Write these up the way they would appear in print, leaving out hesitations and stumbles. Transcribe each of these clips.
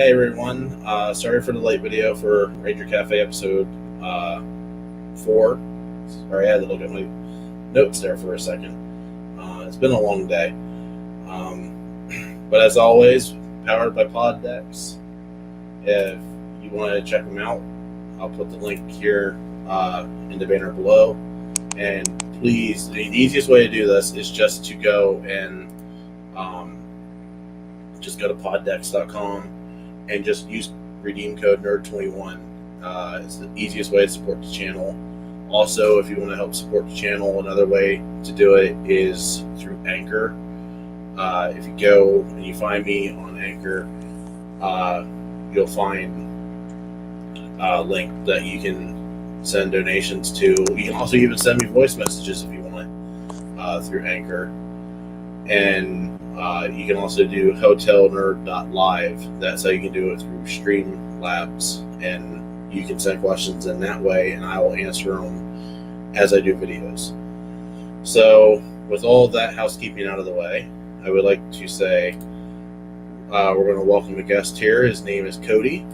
Hey everyone, sorry for the late video for Ranger Cafe episode 4. Sorry, I had to look at my notes there for a second. It's been a long day. But as always, powered by Pod Decks. If you want to check them out, I'll put the link here in the banner below. And please, the easiest way to do this is just to go and just go to poddecks.com and just use redeem code NERD21. It's the easiest way to support the channel. Also, if you want to help support the channel, another way to do it is through Anchor. If you go and you find me on Anchor, you'll find a link that you can send donations to. You can also even send me voice messages if you want through Anchor. And you can also do hotelnerd.live. That's how you can do it through Streamlabs. And you can send questions in that way, and I will answer them as I do videos. So, with all that housekeeping out of the way, I would like to say we're going to welcome a guest here. His name is Cody.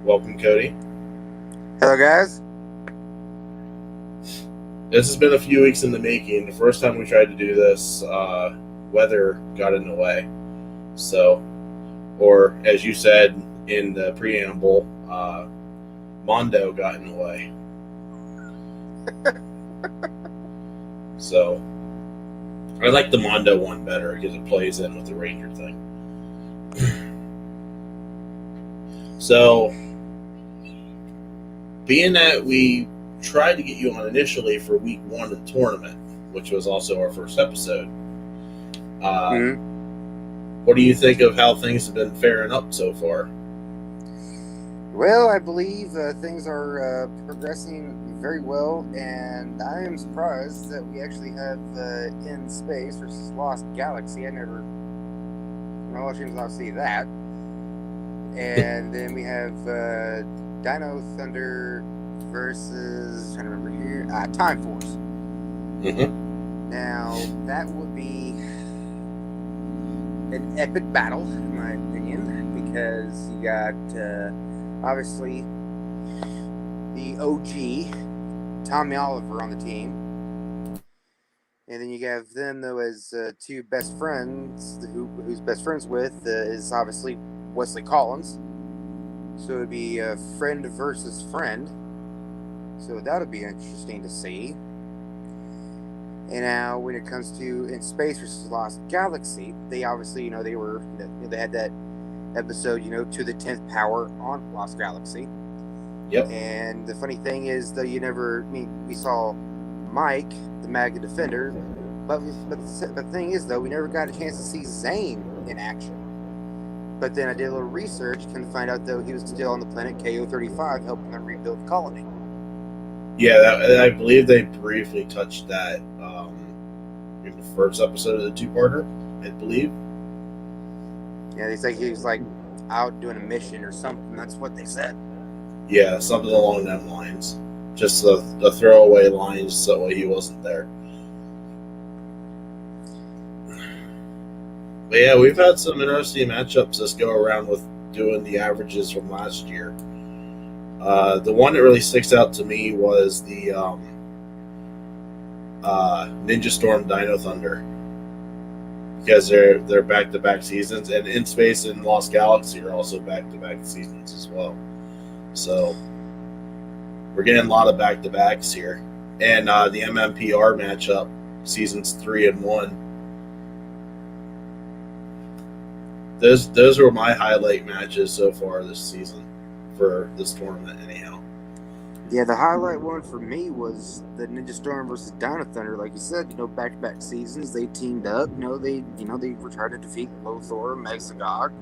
Welcome, Cody. Hello, guys. This has been a few weeks in the making. The first time we tried to do this, weather got in the way. So, or as you said in the preamble, Mondo got in the way. So, I like the Mondo one better because it plays in with the Ranger thing. So, being that we tried to get you on initially for week 1 of the tournament, which was also our first episode, what do you think of how things have been faring up so far? Well, I believe things are progressing very well, and I am surprised that we actually have In Space versus Lost Galaxy. I never not see that. And then we have Dino Thunder versus, trying to remember here, Time Force. Mm-hmm. Now, that would be an epic battle, in my opinion, because you got, obviously, the OG, Tommy Oliver on the team. And then you have them, though, as two best friends, who's best friends with is obviously Wesley Collins. So it would be friend versus friend. So that would be interesting to see. And now, when it comes to In Space versus Lost Galaxy, they obviously, they had that episode, to the 10th power on Lost Galaxy. Yep. And the funny thing is, though, we saw Mike, the Magna Defender, but the thing is, though, we never got a chance to see Zane in action. But then I did a little research, and find out, though, he was still on the planet KO-35, helping them rebuild the colony. Yeah, I believe they briefly touched that in the first episode of the two-parter, I believe. Yeah, he was out doing a mission or something. That's what they said. Yeah, something along those lines. Just the throwaway lines so he wasn't there. But yeah, we've had some interesting matchups this go around with doing the averages from last year. The one that really sticks out to me was the Ninja Storm Dino Thunder, because they're back-to-back seasons, and In Space and Lost Galaxy are also back-to-back seasons as well. So we're getting a lot of back-to-backs here, and the MMPR matchup, seasons 3 and 1. Those were my highlight matches so far this season for this tournament, anyhow. Yeah, the highlight one for me was the Ninja Storm versus Dino Thunder. Like you said, back-to-back seasons, they teamed up. They were trying to defeat Lothor, Megazord,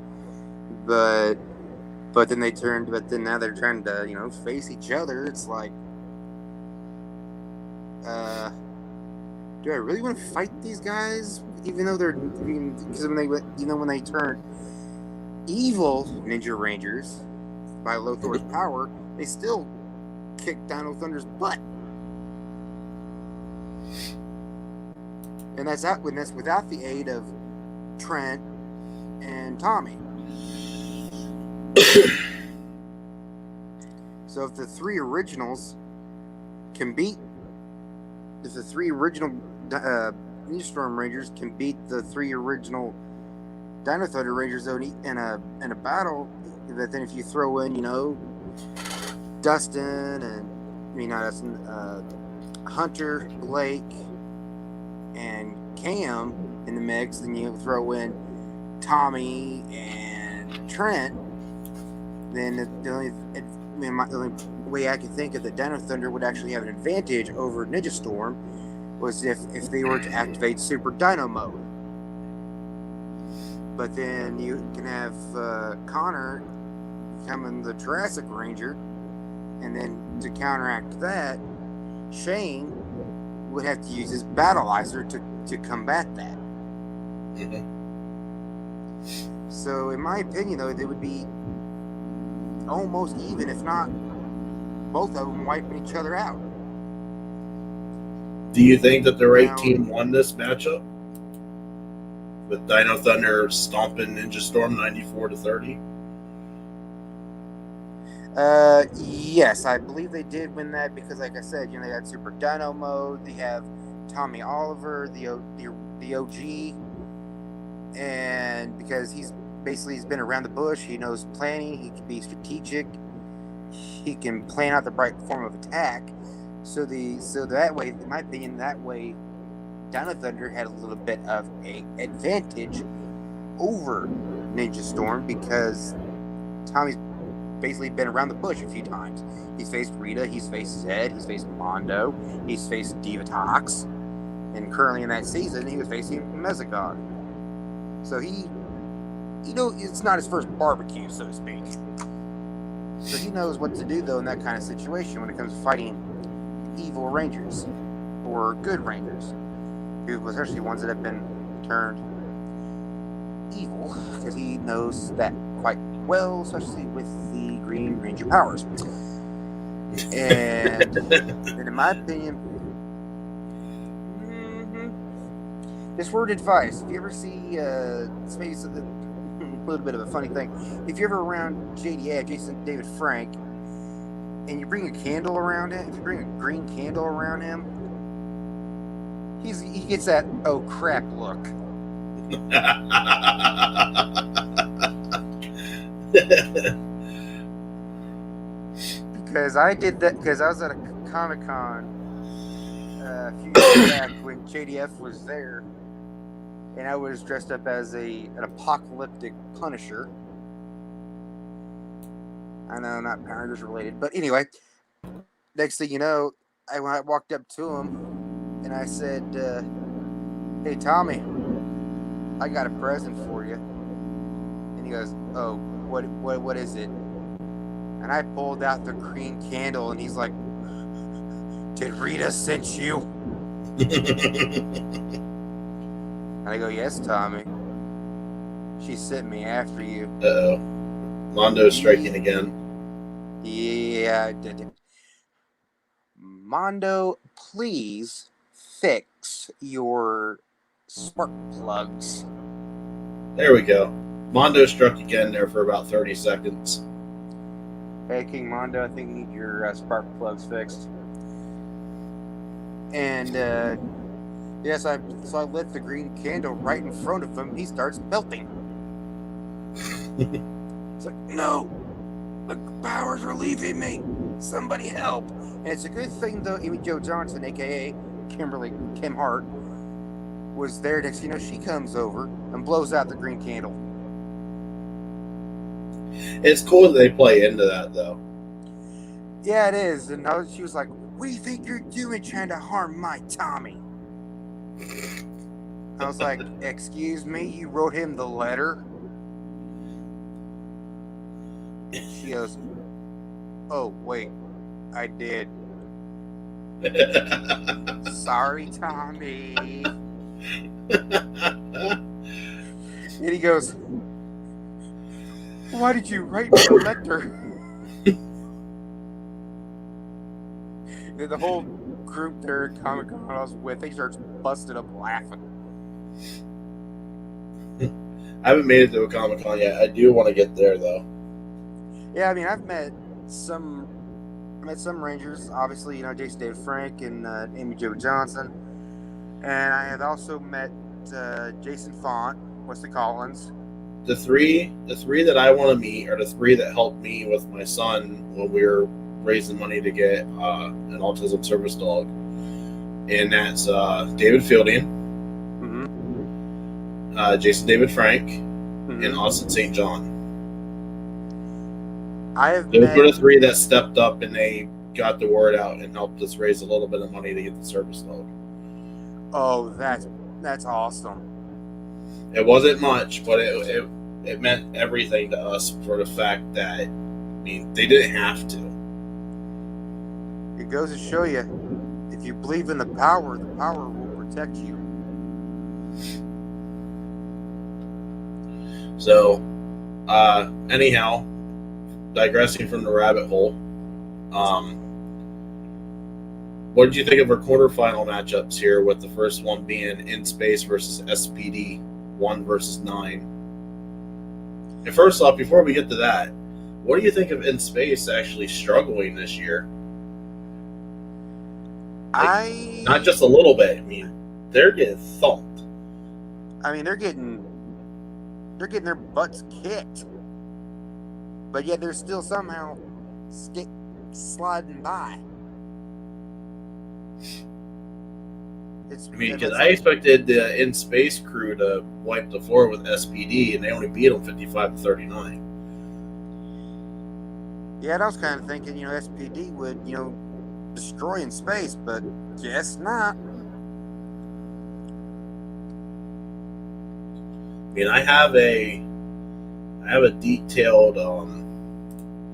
but then now they're trying to, face each other. It's like, do I really want to fight these guys? Even though because when they turned evil Ninja Rangers by Lothor's power, they still kicked Dino Thunder's butt. And that's without the aid of Trent and Tommy. So if the three originals can beat, if the three original Ninja Storm Rangers can beat the three original Dino Thunder Rangers in a battle, but then if you throw in, Dustin and Hunter, Blake, and Cam in the mix, then you throw in Tommy and Trent, then the only way I could think of that Dino Thunder would actually have an advantage over Ninja Storm was if they were to activate Super Dino mode. But then you can have Connor becoming the Jurassic Ranger, and then to counteract that, Shane would have to use his Battleizer to combat that. Mm-hmm. So, in my opinion, though, they would be almost even, if not both of them wiping each other out. Do you think that the right team won this matchup? With Dino Thunder stomping Ninja Storm 94-30? Yes, I believe they did win that because, like I said, they got Super Dino mode. They have Tommy Oliver, the OG, and because he's been around the bush, he knows planning. He can be strategic. He can plan out the right form of attack. So that way, in my opinion, Dino Thunder had a little bit of an advantage over Ninja Storm because Tommy's basically been around the bush a few times. He's faced Rita, he's faced Zed, he's faced Mondo, he's faced Divatox, and currently in that season, he was facing Mezagog. So it's not his first barbecue, so to speak. So he knows what to do, though, in that kind of situation when it comes to fighting evil Rangers or good Rangers, who especially ones that have been turned evil, because he knows that quite well, especially with the Green Ranger powers. And in my opinion, this word advice, if you ever see space, a little bit of a funny thing, if you're ever around Jason David Frank, and you bring a candle around it, if you bring a green candle around him, he gets that oh crap look. Because I did that because I was at a Comic-Con a few years back when JDF was there, and I was dressed up as an apocalyptic Punisher. I know, not Power Rangers related, but anyway, next thing you know, I walked up to him and I said, "Hey Tommy, I got a present for you." And he goes, "Oh, what is it?" And I pulled out the green candle, and he's like, "Did Rita send you?" And I go, "Yes, Tommy. She sent me after you." Uh-oh. Mondo's striking again. Yeah, I did. Mondo, please fix your spark plugs. There we go. Mondo struck again there for about 30 seconds. Hey, King Mondo, I think you need your spark plugs fixed. And, yes, so I lit the green candle right in front of him. He starts melting. It's like, no, the powers are leaving me. Somebody help. And it's a good thing, though, Amy Jo Johnson, a.k.a. Kim Hart, was there next. She comes over and blows out the green candle. It's cool that they play into that, though. Yeah, it is. And she was like, "What do you think you're doing trying to harm my Tommy?" I was like, "Excuse me, you wrote him the letter?" She goes, "Oh, wait, I did." "Sorry, Tommy." And he goes, "Why did you write me a letter?" The whole group there at Comic-Con I was with, they started busted up laughing. I haven't made it to a Comic-Con yet. I do want to get there, though. Yeah, I mean, I've met some Rangers. Obviously, Jason David Frank and Amy Jo Johnson, and I have also met Jason Font, Wesley Collins. The three that I want to meet are the three that helped me with my son when we were raising money to get an autism service dog, and that's David Fielding, Jason David Frank, and Austin St. John. Those were the three that stepped up and they got the word out and helped us raise a little bit of money to get the service dog. Oh, that's awesome. It wasn't much, but it meant everything to us for the fact that, I mean, they didn't have to. It goes to show you, if you believe in the power will protect you. So, anyhow, digressing from the rabbit hole, what did you think of our quarterfinal matchups here, with the first one being In Space versus SPD 1 versus 9? And first off, before we get to that, what do you think of In Space actually struggling this year? Not just a little bit. I mean, they're getting thumped. I mean, they're getting their butts kicked, but yet they're still somehow sliding by. Because I expected the In Space crew to wipe the floor with SPD, and they only beat them 55-39. Yeah, and I was kind of thinking, SPD would, destroy In Space, but guess not. I mean, I have a detailed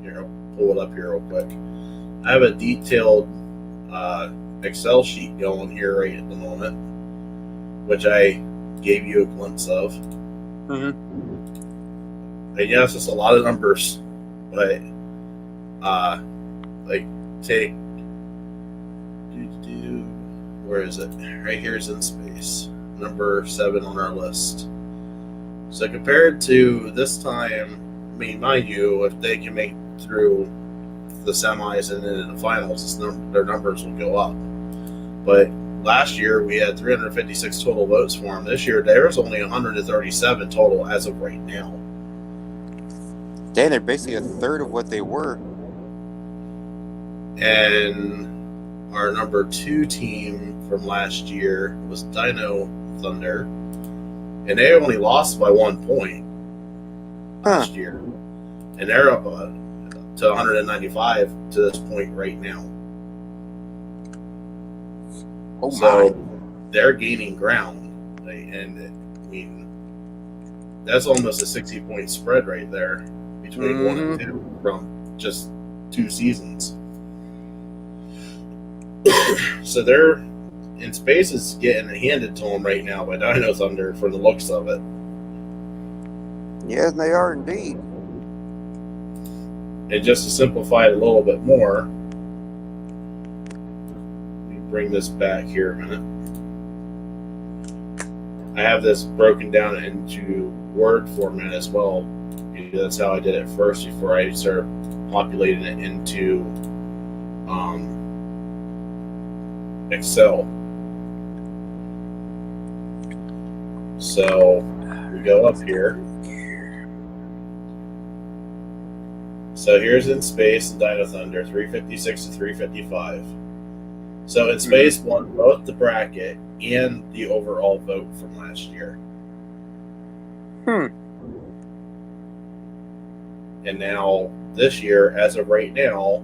here, I'll pull it up here real quick. I have a detailed Excel sheet going here right at the moment, which I gave you a glimpse of. And yes, it's a lot of numbers, but take where is it? Right here is In Space, number 7 on our list. So compared to this time, I mean, mind you, if they can make through the semis and then in the finals, their numbers will go up. But last year we had 356 total votes for them. This year there's only 137 total as of right now. Dang, they're basically a third of what they were. And our number 2 team from last year was Dino Thunder, and they only lost by 1 point last year, and they're up to 195 to this point right now. So they're gaining ground, and I mean, that's almost a 60-point spread right there between 1 and 2 from just 2 seasons. So they're In Space is getting handed to them right now by Dino Thunder for the looks of it. Yes, they are indeed. And just to simplify it a little bit more, let me bring this back here a minute. I have this broken down into Word format as well. That's how I did it first before I started populating it into Excel. So we go up here. So here's In Space and Dino Thunder, 356 to 355. So In Space won both the bracket and the overall vote from last year. And now this year, as of right now,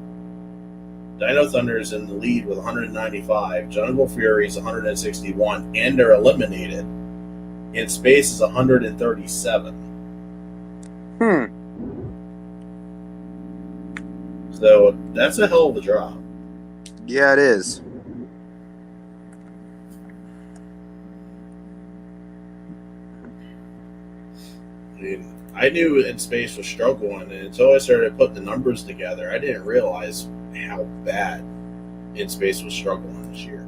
Dino Thunder is in the lead with 195. Jungle Fury is 161, and they're eliminated. In Space is 137. So that's a hell of a drop. Yeah, it is. I mean, I knew In Space was struggling, and until I started putting the numbers together, I didn't realize how bad In Space was struggling this year.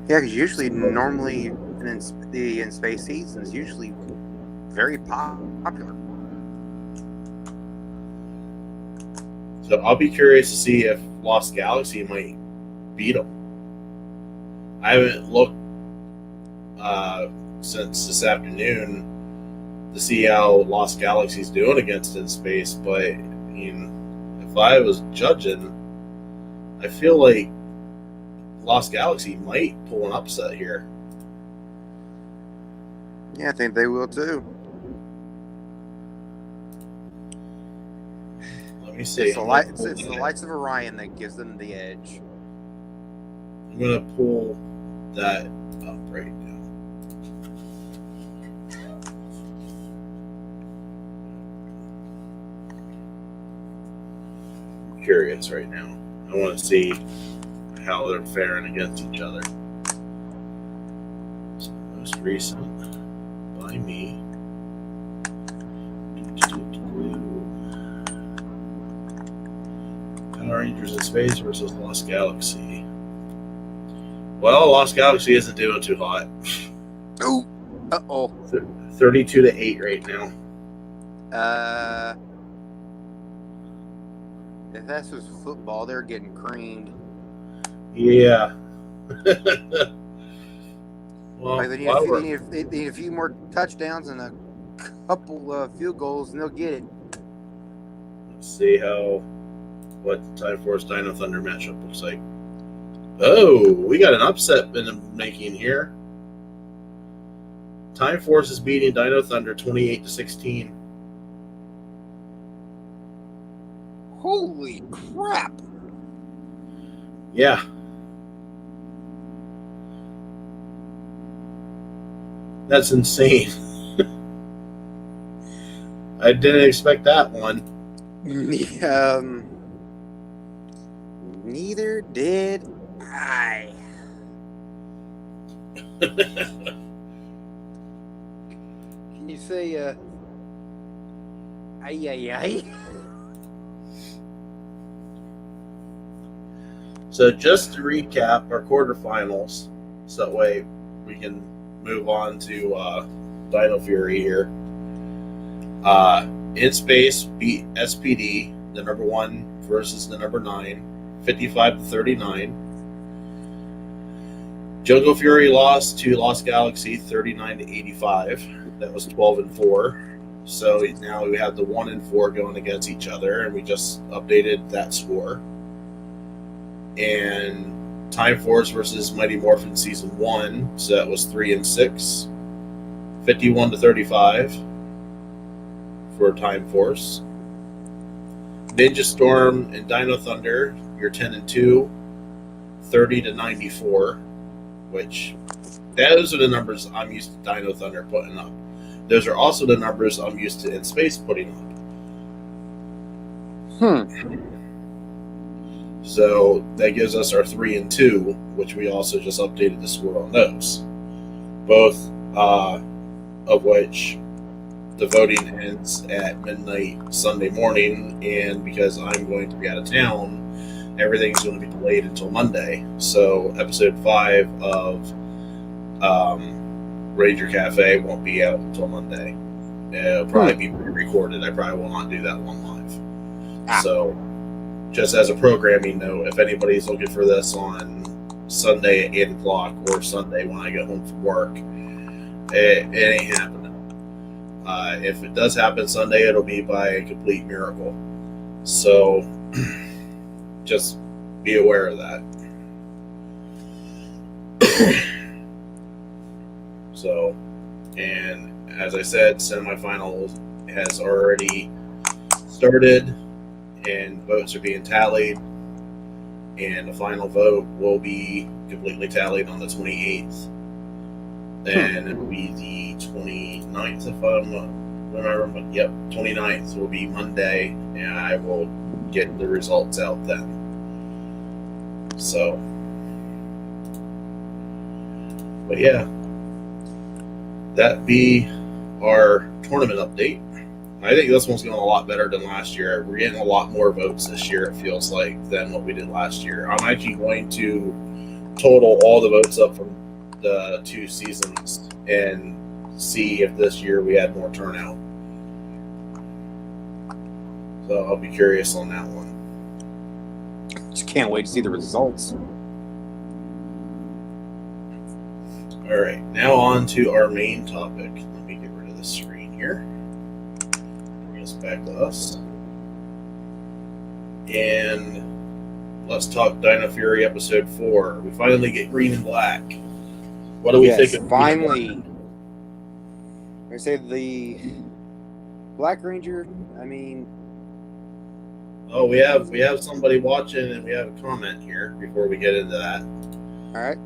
Yeah, because normally the In Space season is usually very popular. So I'll be curious to see if Lost Galaxy might beat them. I haven't looked since this afternoon to see how Lost Galaxy's doing against In Space, but I mean, if I was judging, I feel like Lost Galaxy might pull an upset here. Yeah, I think they will too. Let me see. It's the lights of Orion that gives them the edge. I'm going to pull that up right now. I'm curious right now. I want to see how they're faring against each other. So most recent by me. Power Rangers in Space versus Lost Galaxy. Well, Lost Galaxy isn't doing too hot. Oh, 32-8 right now. If that's just football, they're getting creamed. Yeah. Well, Like they need a few more touchdowns and a couple field goals, and they'll get it. let's see what the Time Force Dino Thunder matchup looks like. Oh, we got an upset in the making here. Time Force is beating Dino Thunder 28-16. Holy crap! Yeah. That's insane. I didn't expect that one. Neither did I. Can you say, ay? So just to recap our quarterfinals, so that way we can move on to Dino Fury here. In Space beat SPD, the number 1 versus the number 9, 55-39. Jungle Fury lost to Lost Galaxy 39-85. That was 12-4. So now we have the 1 and 4 going against each other, and we just updated that score. And Time Force versus Mighty Morphin Season 1, so that was 3 and 6, 51-35 for Time Force. Ninja Storm and Dino Thunder, you're 10 and 2, 30-94, which those are the numbers I'm used to Dino Thunder putting up. Those are also the numbers I'm used to In Space putting up. So that gives us our 3 and 2, which we also just updated the score on those. Both of which the voting ends at midnight Sunday morning, and because I'm going to be out of town, everything's going to be delayed until Monday. So episode 5 of Ranger Café won't be out until Monday. It'll probably be recorded. I probably will not do that one live. So just as a programming note, if anybody's looking for this on Sunday at 8 o'clock or Sunday when I get home from work, it ain't happening. If it does happen Sunday, it'll be by a complete miracle. So just be aware of that. So, and as I said, semifinals has already started, and votes are being tallied, and the final vote will be completely tallied on the 28th. Then it will be the 29th, if I'm not remember. Yep, 29th will be Monday, and I will get the results out then. So, but yeah, that be our tournament update. I think this one's going a lot better than last year. We're getting a lot more votes this year, it feels like, than what we did last year. I'm actually going to total all the votes up from the 2 seasons and see if this year we had more turnout. So I'll be curious on that one. Just can't wait to see the results. All right, now on to our main topic. Let me get rid of the screen here. Bring us back to us. And let's talk Dino Fury episode 4. We finally get green and black. What do we think of finally? I say the Black Ranger. I mean, oh, we have somebody watching, and we have a comment here before we get into that. All right.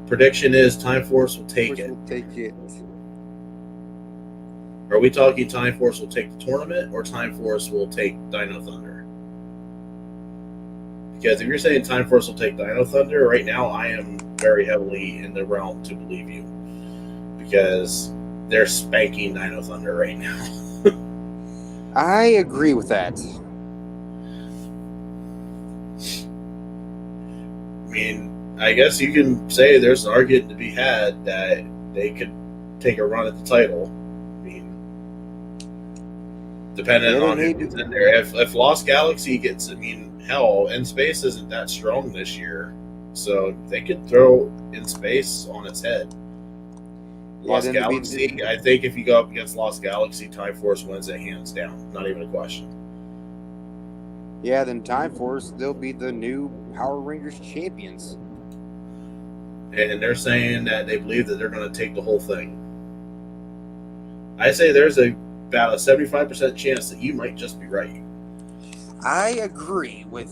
Prediction is Time Force will take it. Will take it. Are we talking Time Force will take the tournament, or Time Force will take Dino Thunder? Because if you're saying Time Force will take Dino Thunder, right now I am very heavily in the realm to believe you. Because they're spanking Dino Thunder right now. I agree with that. I mean, I guess you can say there's an argument to be had that they could take a run at the title. I mean, depending on who's in there. If Lost Galaxy gets, I mean, hell, In Space isn't that strong this year. So they could throw In Space on its head. Lost Galaxy, I think if you go up against Lost Galaxy, Time Force wins it hands down. Not even a question. Yeah, then Time Force, they'll be the new Power Rangers champions. And they're saying that they believe that they're going to take the whole thing. I say there's about a 75% chance that you might just be right. I agree with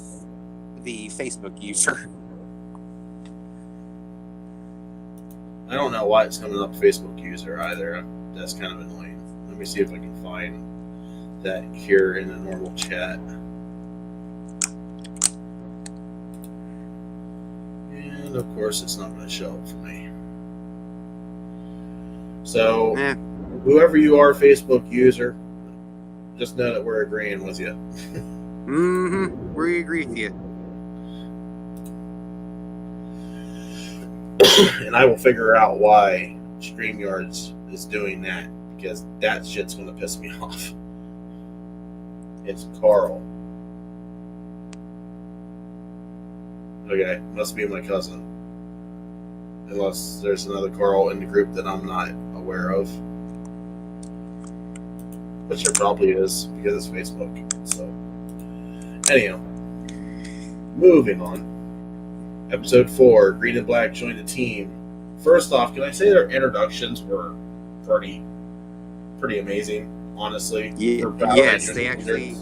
the Facebook user. I don't know why it's coming up Facebook user either. That's kind of annoying. Let me see if I can find that here in the normal chat. And of course, it's not going to show up for me. So, whoever you are, Facebook user, just know that we're agreeing with you. We agree with you. And I will figure out why StreamYards is doing that, because that shit's going to piss me off. It's Carl. Okay, must be my cousin. Unless there's another Carl in the group that I'm not aware of. Which there probably is, because it's Facebook. So, anyhow, moving on. Episode 4, Green and Black join the team. First off, can I say their introductions were pretty amazing, honestly? Yes, they actually...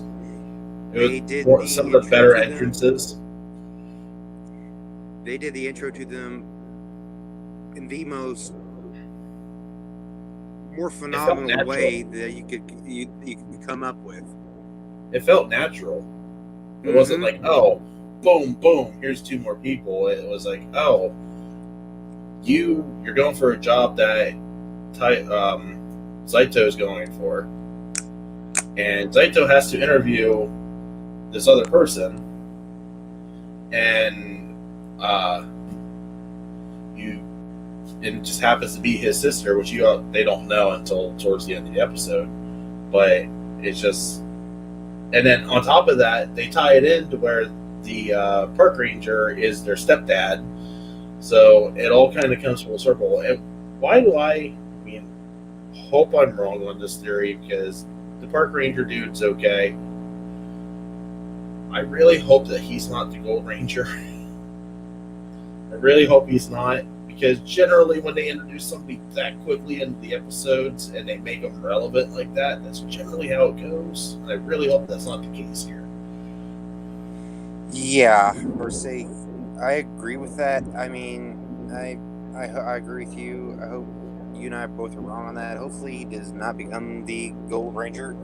They did some of the better entrances. They did the intro to them in the more phenomenal way that you could come up with. It felt natural. It wasn't like, oh, boom, boom, here's 2 more people. It was like, oh, you're going for a job that Zaito's going for. And Zaito has to interview this other person. And it just happens to be his sister, which they don't know until towards the end of the episode. But it's just... And then on top of that, they tie it in to where the park ranger is their stepdad. So it all kind of comes full circle. And why do I hope I'm wrong on this theory, because the park ranger dude's okay. I really hope that he's not the Gold Ranger. I really hope he's not, because generally when they introduce somebody that quickly into the episodes and they make them relevant like that, that's generally how it goes. And I really hope that's not the case here. Yeah, or say, I agree with that. I mean, I agree with you. I hope you and I both are wrong on that. Hopefully he does not become the Gold Ranger.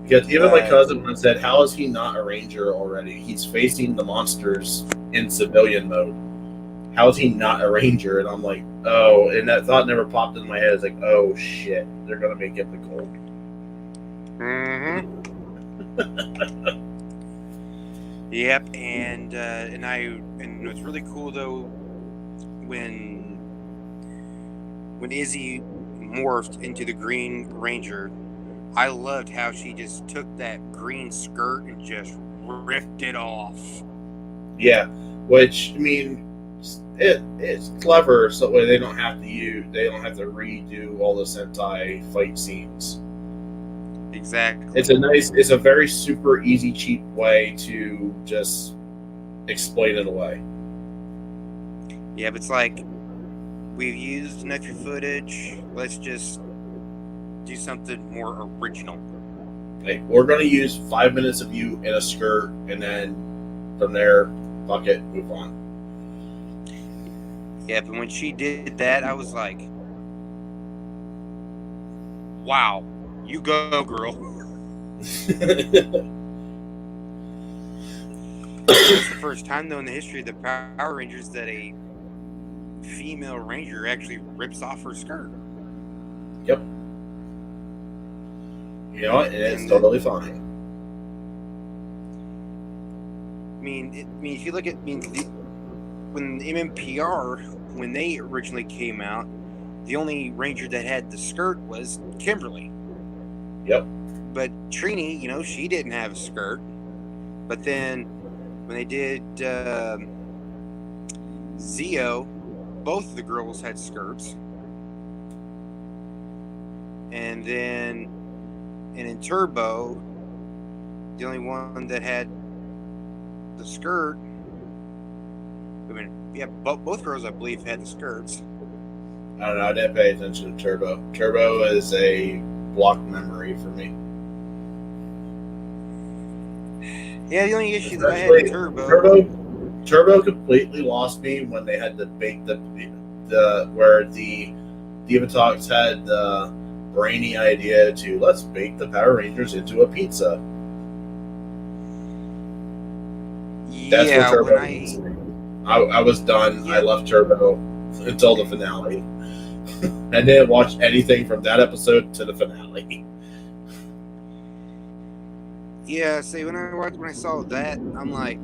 Because even my cousin once said, how is he not a ranger already? He's facing the monsters in civilian mode. How is he not a ranger? And I'm like, oh, and that thought never popped into my head. It's like, oh shit, they're gonna make him the Gold. Yep, and what's really cool though, when Izzy morphed into the Green Ranger, I loved how she just took that green skirt and just ripped it off. Yeah, which I mean, it's clever, so that way they don't have to redo all the Sentai fight scenes. Exactly. It's a very super easy, cheap way to just explain it away. Yeah, but it's like, we've used enough of your footage, let's just do something more original. Like, we're going to use 5 minutes of you in a skirt, and then from there, fuck it, move on. Yeah, but when she did that, I was like, wow, you go, girl. It's the first time, though, in the history of the Power Rangers that a female ranger actually rips off her skirt. Yep. You know what? It's totally fine. I mean, if you look at, when MMPR, when they originally came out, the only ranger that had the skirt was Kimberly. Yep. But Trini, she didn't have a skirt. But then when they did Zeo, both of the girls had skirts. And then in Turbo, the only one that had the skirt, both girls, I believe, had the skirts. I don't know, I didn't pay attention to Turbo. Turbo is a blocked memory for me. Yeah, the only issue that I had with Turbo completely lost me when they had to bake where the Diva Talks had the brainy idea to let's bake the Power Rangers into a pizza. That's yeah, what Turbo was. I was done. Yeah. I left Turbo until the finale. I didn't watch anything from that episode to the finale. Yeah, see, when I saw that, I'm like,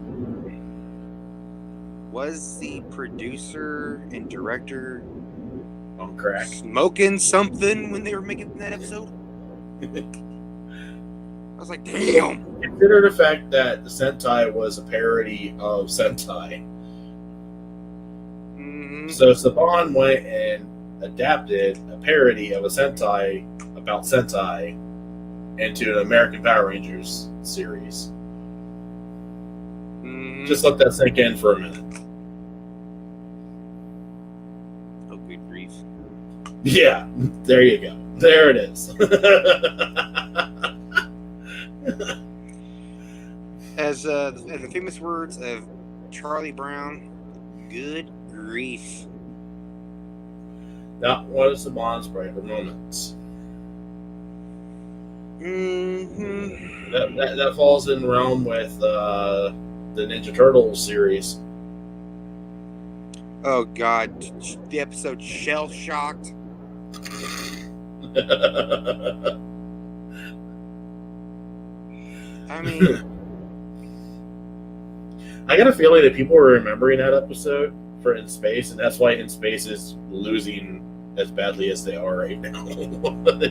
was the producer and director on crack smoking something when they were making that episode? I was like, damn. Consider the fact that the Sentai was a parody of Sentai. Mm-hmm. So Saban went and adapted a parody of a Sentai about Sentai into an American Power Rangers series. Mm-hmm. Just let that sink in for a minute. Oh, good grief. Yeah, there you go. There it is. As the famous words of Charlie Brown, good grief. Not one of Saban's brighter moments. Mm-hmm. That falls in realm with the Ninja Turtles series. Oh God, the episode Shell Shocked. I mean, I got a feeling that people were remembering that episode for In Space, and that's why In Space is losing as badly as they are right now in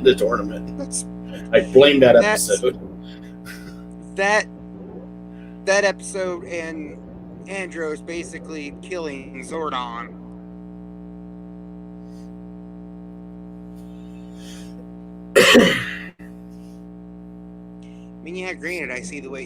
the tournament. I blame that episode. That episode and Andros basically killing Zordon. I mean, yeah, granted, I see the way,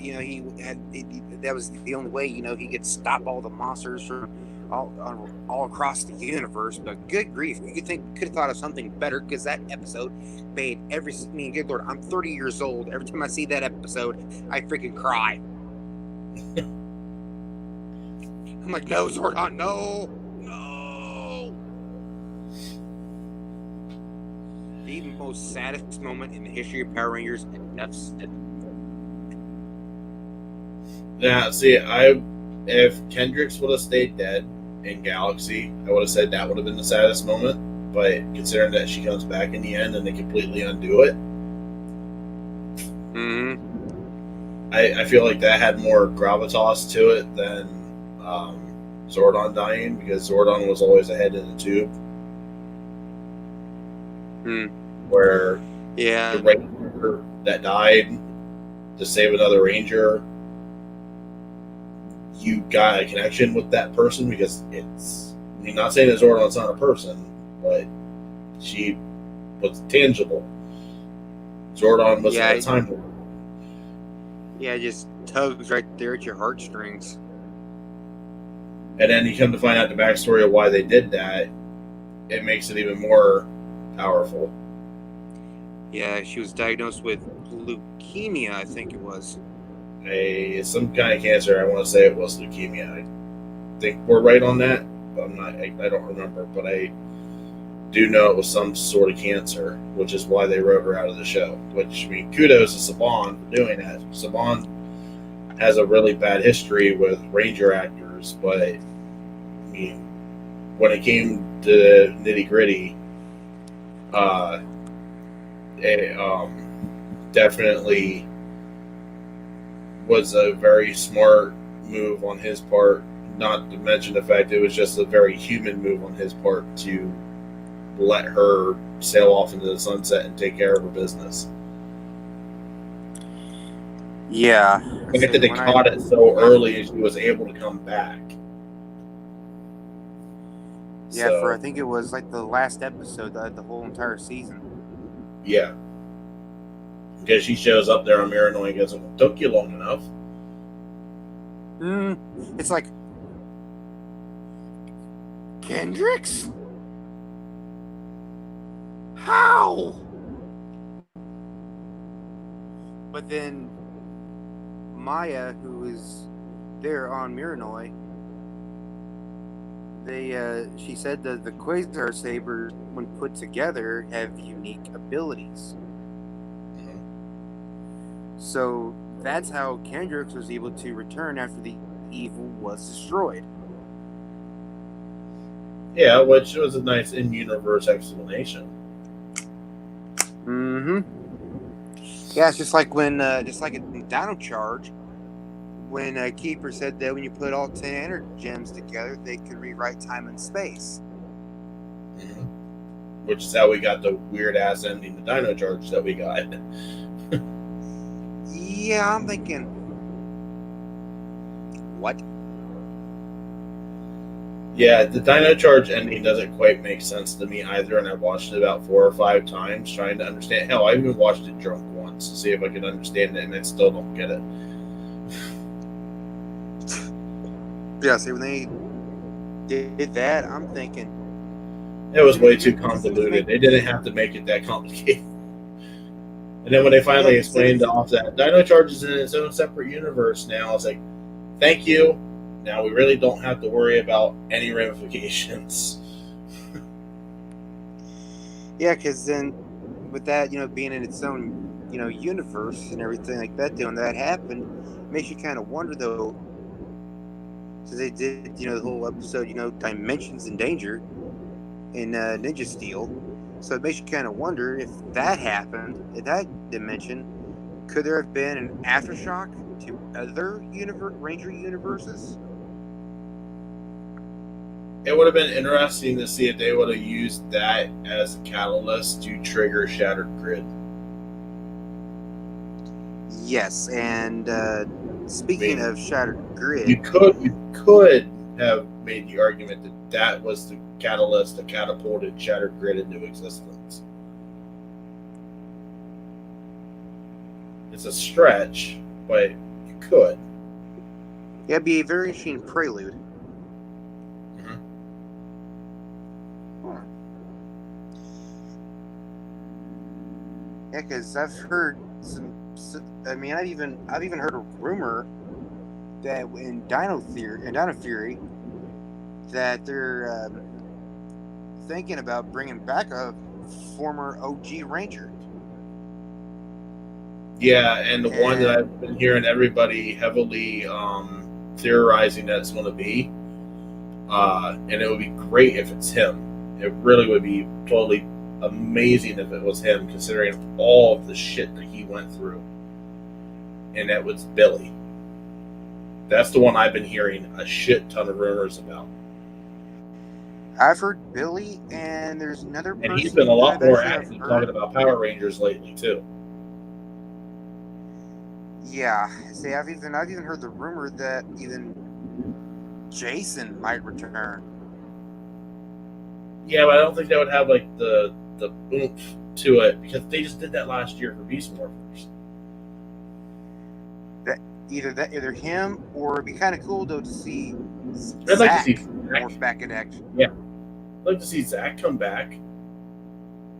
that was the only way, he could stop all the monsters from all across the universe, but good grief, you could have thought of something better, because that episode made good Lord, I'm 30 years old. Every time I see that episode, I freaking cry. I'm like, no, Zordon, no. The most saddest moment in the history of Power Rangers, and enough said. Yeah, see, if Kendricks would have stayed dead in Galaxy, I would have said that would have been the saddest moment. But considering that she comes back in the end and they completely undo it, I feel like that had more gravitas to it than Zordon dying, because Zordon was always ahead in the tube. where Yeah. the ranger that died to save another ranger, you got a connection with that person because it's. I'm not saying that Zordon's not a person, but she was tangible. Zordon wasn't a time lord. Yeah, it just tugs right there at your heartstrings. And then you come to find out the backstory of why they did that. It makes it even more powerful. Yeah, she was diagnosed with leukemia, I think it was. Some kind of cancer. I want to say it was leukemia. I think we're right on that. But I'm not. I don't remember, but I do know it was some sort of cancer, which is why they wrote her out of the show. Which, I mean, kudos to Saban for doing that. Saban has a really bad history with Ranger actors, but I mean, when it came to nitty gritty, it definitely was a very smart move on his part. Not to mention the fact it was just a very human move on his part to let her sail off into the sunset and take care of her business. Yeah. The fact that they caught it so early and she was able to come back. Yeah, so, I think it was like the last episode of the whole entire season. Yeah. Because she shows up there on Miranoi and goes, it took you long enough. It's like, Kendricks? How? But then Maya, who is there on Miranoi, she said that the Quasar Sabers, when put together, have unique abilities. So that's how Kendricks was able to return after the evil was destroyed. Yeah, which was a nice in-universe explanation. Yeah, it's just like when, just like in Dino Charge, when Keeper said that when you put all 10 energy gems together, they could rewrite time and space. Which is how we got the weird-ass ending to Dino Charge that we got. Yeah, I'm thinking, what? Yeah, the Dino Charge ending doesn't quite make sense to me either, and I watched it about 4 or 5 times trying to understand. Hell, I even watched it drunk once to see if I could understand it, and I still don't get it. Yeah, see, when they did that, I'm thinking... It was way too convoluted. They didn't have to make it that complicated. And then when they finally explained off that Dino Charge is in its own separate universe now, I was like, thank you. Now we really don't have to worry about any ramifications. Yeah, because then with that, being in its own, universe and everything like that, when that happened, makes you kind of wonder, though, so they did, the whole episode, Dimensions in Danger in Ninja Steel. So it makes you kind of wonder if that happened in that dimension, could there have been an aftershock to other Ranger universes? It would have been interesting to see if they would have used that as a catalyst to trigger Shattered Grid. Yes, and speaking of Shattered Grid, you could have made the argument that was the catalyst that catapulted Shattered Grid into existence. It's a stretch, but you could. Yeah, it'd be a very interesting prelude. Yeah, because I've heard I've even heard a rumor that in Dino Fury, that they're thinking about bringing back a former OG Ranger. Yeah, and the one that I've been hearing everybody heavily theorizing that it's going to be, and it would be great if it's him. It really would be totally amazing if it was him, considering all of the shit that he went through. And that was Billy. That's the one I've been hearing a shit ton of rumors about. I've heard Billy, and there's another And he's person been a that lot I've more actually active heard. talking about Power Rangers lately too. Yeah, see, I've even heard the rumor that even Jason might return. Yeah, but I don't think that would have like the oomph to it because they just did that last year for Beast Morphers. Either him, or it'd be kind of cool though to see I'd like to see Zach Zach. morph back in action. Yeah, I'd like to see Zach come back.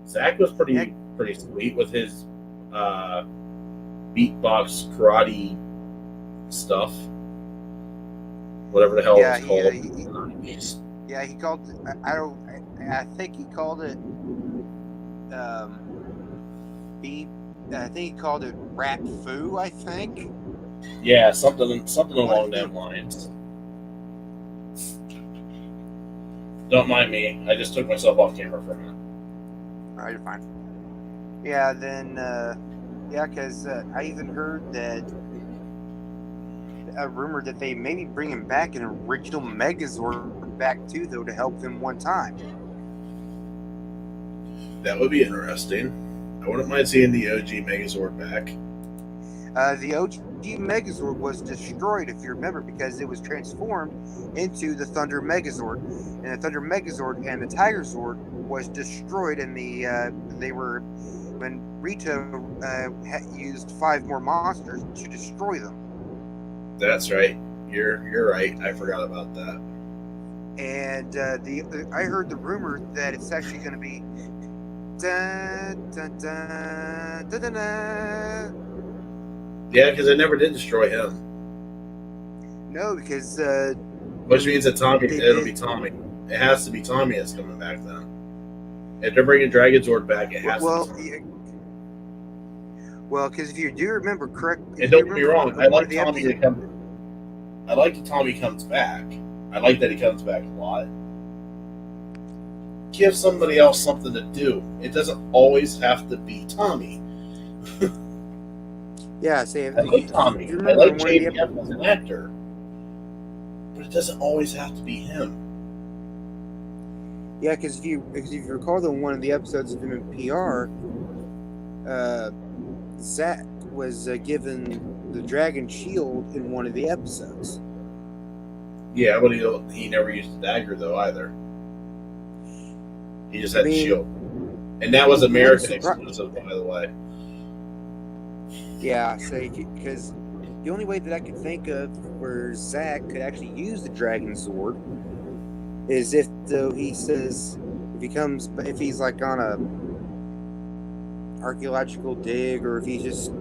Zach was pretty sweet with his beatbox karate stuff, whatever the hell Yeah, it's called. he called. I think he called it. I think he called it Rat Foo. I think. Yeah, something along that lines. Don't mind me. I just took myself off camera for a minute. All right, you're fine. Yeah, then because I even heard that a rumor that they maybe bringing back an original Megazord back too, though, to help them one time. That would be interesting. I wouldn't mind seeing the OG Megazord back. The OG Megazord was destroyed, if you remember, because it was transformed into the Thunder Megazord, and the Thunder Megazord and the Tiger Zord was destroyed, and they were when Rita used 5 more monsters to destroy them. That's right. You're right. I forgot about that. And I heard the rumor that it's actually going to be. Dun, dun, dun, dun, dun, dun. Yeah, because they never did destroy him. No, because which means that it'll be Tommy. It has to be Tommy that's coming back then. If they're bringing Dragonzord back, it has to be Tommy. Well, because if you do remember correct, and don't get me wrong, I like Tommy to come. I like that Tommy comes back. I like that he comes back a lot. Give somebody else something to do. It doesn't always have to be Tommy. Yeah, say I like Tommy. I like JPF as an actor, but it doesn't always have to be him. Yeah, because if you recall, the one of the episodes of him in PR, Zach was given the Dragon Shield in one of the episodes. Yeah, but he never used the dagger though either. He just had the shield, and that was American exclusive, by the way. Yeah, because the only way that I could think of where Zach could actually use the Dragon Sword is if he says if he's like on a archaeological dig, or if he's just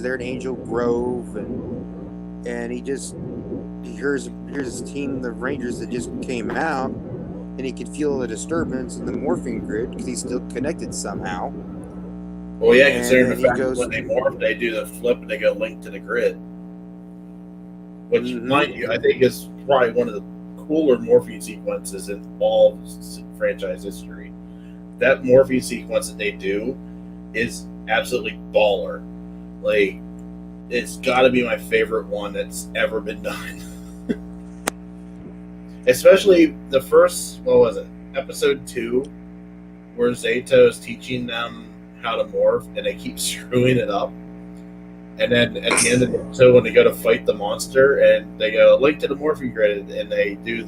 there in Angel Grove and he hears his team, the Rangers that just came out, and he could feel the disturbance in the morphing grid because he's still connected somehow. Well, yeah, considering the fact that when they morph, they do the flip and they go link to the grid. Which, mind you, I think is probably one of the cooler morphing sequences in all of franchise history. That morphing sequence that they do is absolutely baller. Like, it's got to be my favorite one that's ever been done. Especially the first, episode 2, where Zato is teaching them how to morph, and they keep screwing it up. And then at the end of the episode, when they go to fight the monster, and they go link to the morphing grid, and they do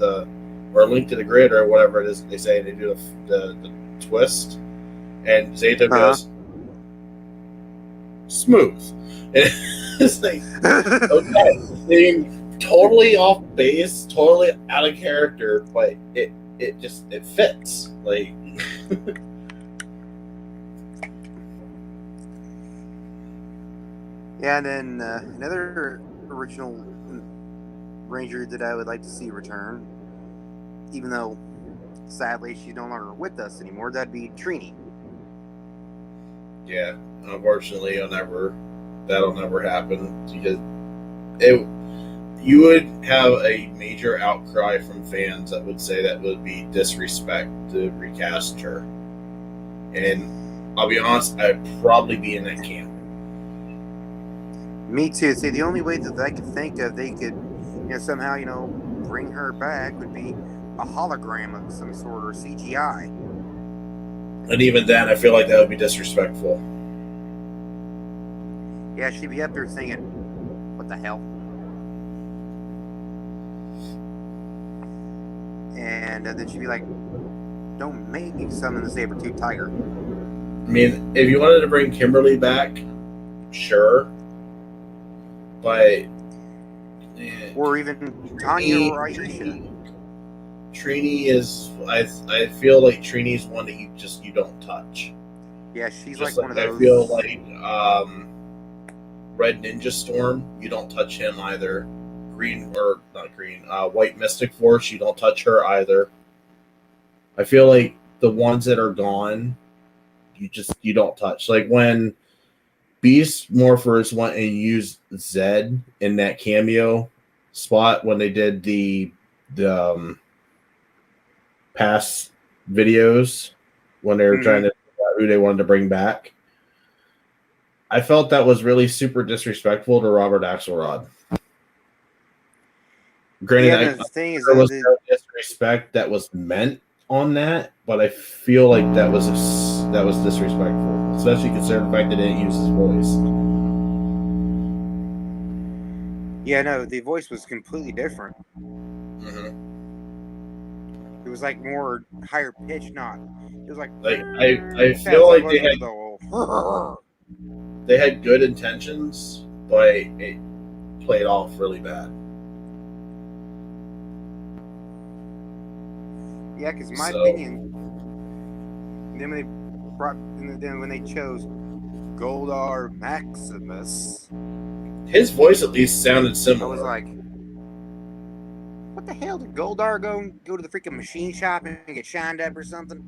or link to the grid, or whatever it is they say, and they do the twist, and Zato goes smooth. And it's like, okay, being totally off base, totally out of character, but it fits. Like. Yeah, and then another original Ranger that I would like to see return, even though sadly she's no longer with us anymore, that'd be Trini. Yeah, unfortunately, that'll never happen, because you would have a major outcry from fans that would say that would be disrespect to recast her. And I'll be honest, I'd probably be in that camp. Me too. See, the only way that I could think of they could, somehow, bring her back would be a hologram of some sort or CGI. And even then, I feel like that would be disrespectful. Yeah, she'd be up there singing, "What the hell?" And then she'd be like, "Don't make me summon the saber-tooth tiger." I mean, if you wanted to bring Kimberly back, sure. But or even Tanya or Aisha. Trini is, I feel like Trini's one that you don't touch. Yeah, she's just like one of those. I feel like Red Ninja Storm, you don't touch him either. White Mystic Force, you don't touch her either. I feel like the ones that are gone, you don't touch. Like when Beast Morphers went and used Zed in that cameo spot when they did the past videos when they were trying to figure out who they wanted to bring back. I felt that was really super disrespectful to Robert Axelrod. Granted, there was no disrespect that was meant on that, but I feel like that was disrespectful, especially considering the fact that they didn't use his voice. Yeah, no, the voice was completely different. Mm-hmm. It was like more higher pitched, not. It was like I feel like they had good intentions, but it played off really bad. Yeah, because in my opinion, then when they chose Goldar Maximus, his voice at least sounded similar. I was like, what the hell, did Goldar go to the freaking machine shop and get shined up or something?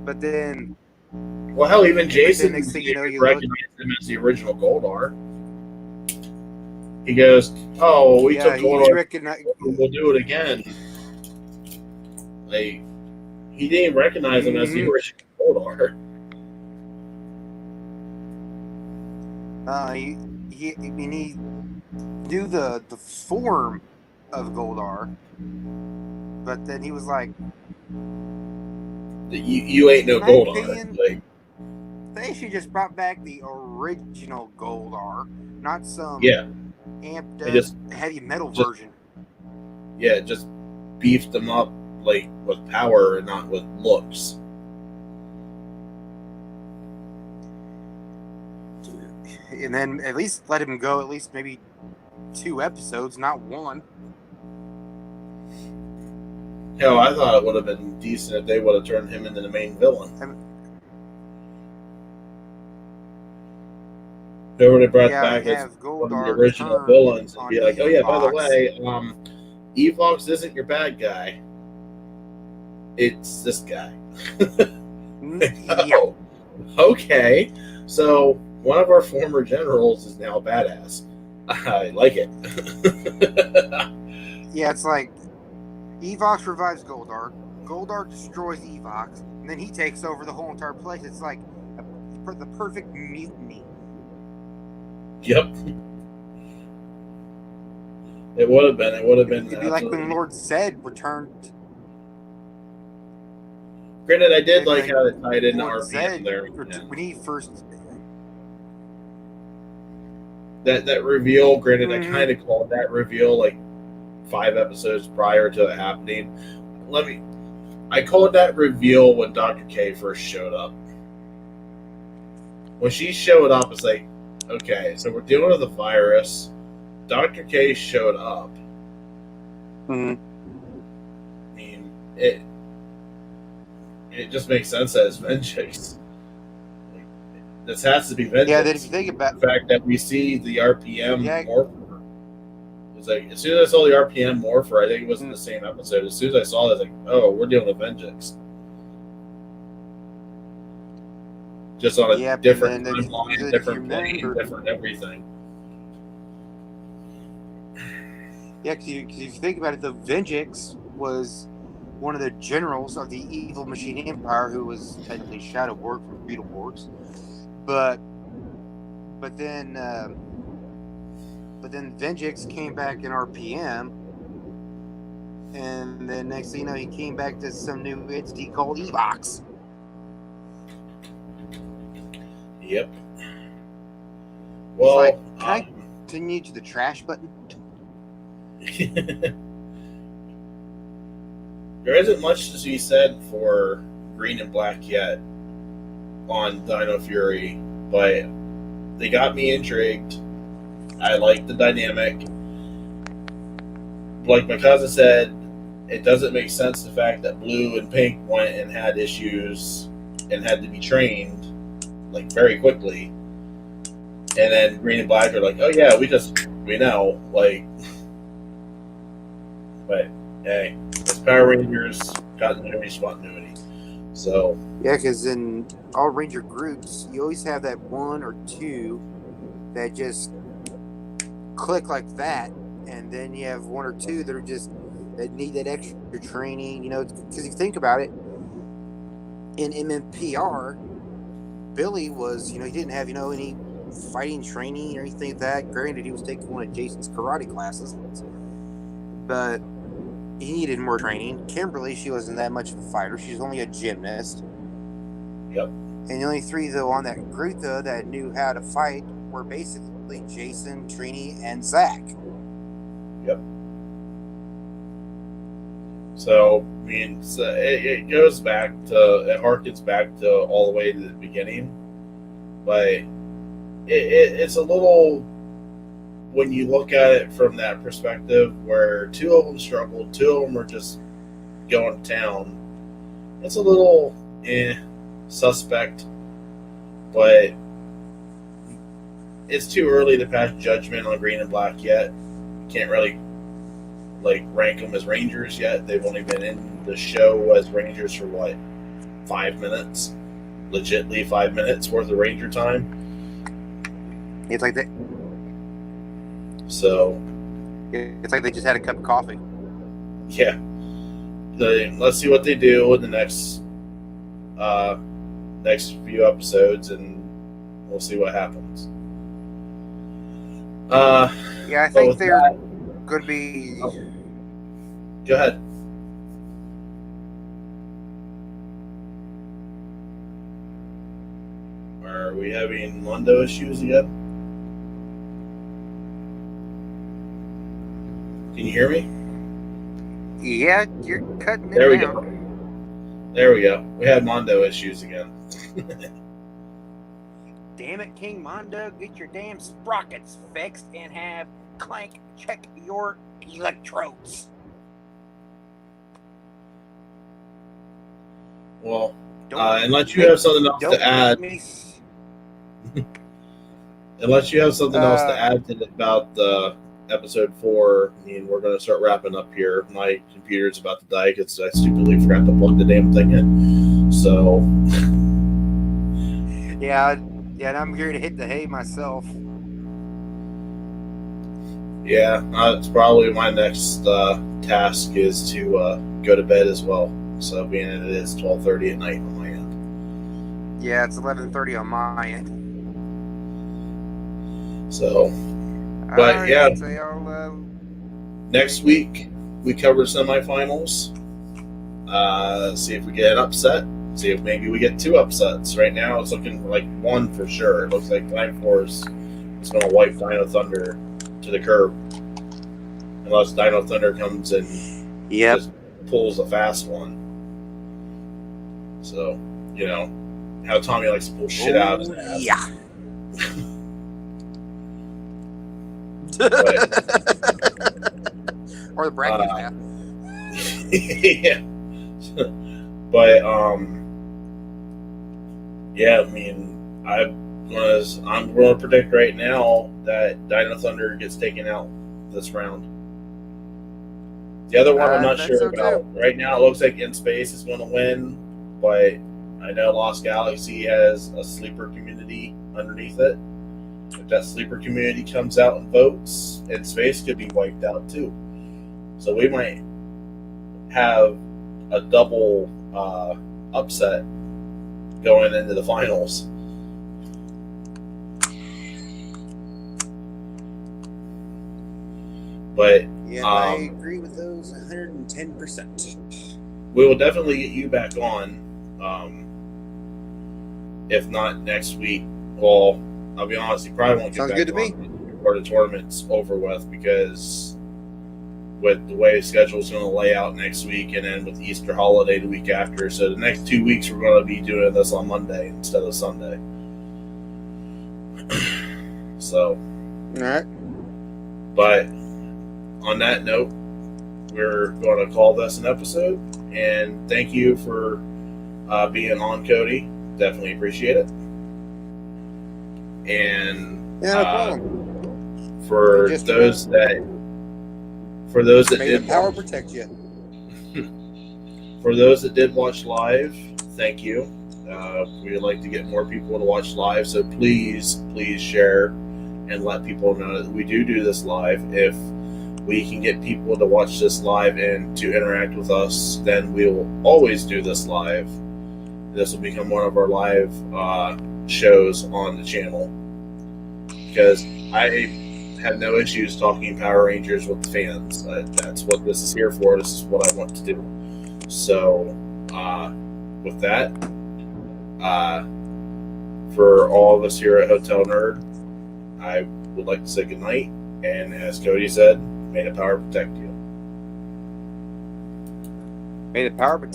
But then, well, hell, even Jason next thing you know, you recognized him as the original Goldar. He goes, "Oh, we took Goldar. We'll do it again." Like, he didn't recognize him as the original Goldar. He knew the form of Goldar, but then he was like, "You ain't no Goldar." Like, they should just brought back the original Goldar, not some amped up heavy metal version. Yeah, just beefed them up like with power and not with looks. And then at least let him go at least maybe 2 episodes, not 1. Hell, I thought it would have been decent if they would have turned him into the main villain. They would have brought back as one of the original villains and be like, "Oh yeah, by the way, Evox isn't your bad guy. It's this guy." Oh, okay. So one of our former generals is now a badass. I like it. Yeah, it's like Evox revives Goldar. Goldar destroys Evox, and then he takes over the whole entire place. It's like the perfect mutiny. Yep. It would have been. It'd be like when Lord Zed returned. Granted, I did like how it tied into RPM there. When he first. That reveal, granted, I kind of called that reveal like 5 episodes prior to it happening. I called that reveal when Dr. K first showed up. When she showed up, it's like, okay, so we're dealing with a virus. Dr. K showed up. I mean, it just makes sense that it's Vengeance. This has to be Vengeance. Yeah, then if you think about the fact that we see the RPM morpher. It's like, as soon as I saw the RPM morpher, I think it was in the same episode. As soon as I saw it, I was like, oh, we're dealing with Vengeance. Just on a different timeline, different plane, different everything. Yeah, because if you think about it, the Vengeance was one of the generals of the evil machine empire who was technically Shadowborg from Beetleborgs. But then Vengeance came back in RPM, And then next thing you know, he came back to some new entity called Evox. Yep. He's Well, like, can I continue to the trash button? there isn't much to be said for Green and Black yet on Dino Fury, but they got me intrigued. I like the dynamic. Like my cousin said, it doesn't make sense the fact that Blue and Pink went and had issues and had to be trained like very quickly, and then Green and Black are like, oh yeah, we know, like, but hey, it's Power Rangers continuity spontaneity. So Yeah, because in all Ranger groups, you always have that one or two that just click like that, and then you have one or two that are just that need that extra training. You know, because if you think about it, in MMPR, Billy was, he didn't have any fighting training or anything like that. Granted, he was taking one of Jason's karate classes, but he needed more training. Kimberly, she wasn't that much of a fighter. She was only a gymnast. Yep. And the only three, though, on that group, though, that knew how to fight were basically Jason, Trini, and Zach. Yep. So, I mean, it goes back to, it harkens back to all the way to the beginning. But it's a little, when you look at it from that perspective, where two of them struggled, two of them were just going to town, it's a little suspect, but it's too early to pass judgment on Green and Black yet. Can't really rank them as Rangers yet. They've only been in the show as Rangers for 5 minutes, legitly 5 minutes worth of Ranger time. It's like that. So it's like they just had a cup of coffee. Yeah. Let's see what they do in the next few episodes, and we'll see what happens. Yeah, I think they're going to be. Oh. Go ahead. Are we having Mondo issues again? Can you hear me? Yeah, you're cutting it There we down. go. There we go. We had Mondo issues again. Damn it, King Mondo, get your damn sprockets fixed and have Clank check your electrodes. Well, unless you have something else to add. Unless you have something else to add about episode 4, I mean, we're going to start wrapping up here. My computer's about to die because I stupidly forgot to plug the damn thing in. So. Yeah, and I'm here to hit the hay myself. Yeah, it's probably my next task is to go to bed as well. So being that it is 12:30 at night on my end. Yeah, it's 11:30 on my end. So, but yeah, next week we cover semifinals. See if we get an upset. See if maybe we get 2 upsets. Right now it's looking like 1 for sure. It looks like Time Force is going to wipe Dino Thunder to the curb. Unless Dino Thunder comes and just pulls a fast one. So, how Tommy likes to pull shit out of his ass. Yeah. Or the bracket half. Yeah. But yeah, I mean, I'm gonna predict right now that Dino Thunder gets taken out this round. The other one I'm not sure about. Right now it looks like In Space is going to win, but I know Lost Galaxy has a sleeper community underneath it. If that sleeper community comes out and votes, In Space could be wiped out too. So we might have a double upset going into the finals. But Yeah, I agree with those 110%. we will definitely get you back on. If not next week, well, I'll be honest, you probably won't get Sounds back good to on me. before the tournament's over with, because with the way the schedule's going to lay out next week, and then with the Easter holiday the week after. So the next 2 weeks we're going to be doing this on Monday instead of Sunday. So, All right. but on that note, we're going to call this an episode. And thank you for being on, Cody. Definitely appreciate it. And Yeah, no problem. for those that May did the power watch, protect you. for those that did watch live, thank you. We would like to get more people to watch live, so please share and let people know that we do this live. If we can get people to watch this live and to interact with us, then we will always do this live. This will become one of our live shows on the channel, because I have no issues talking Power Rangers with the fans. That's what this is here for. This is what I want to do. So, with that, for all of us here at Hotel Nerd, I would like to say goodnight. And as Cody said, may the power protect you. May the power protect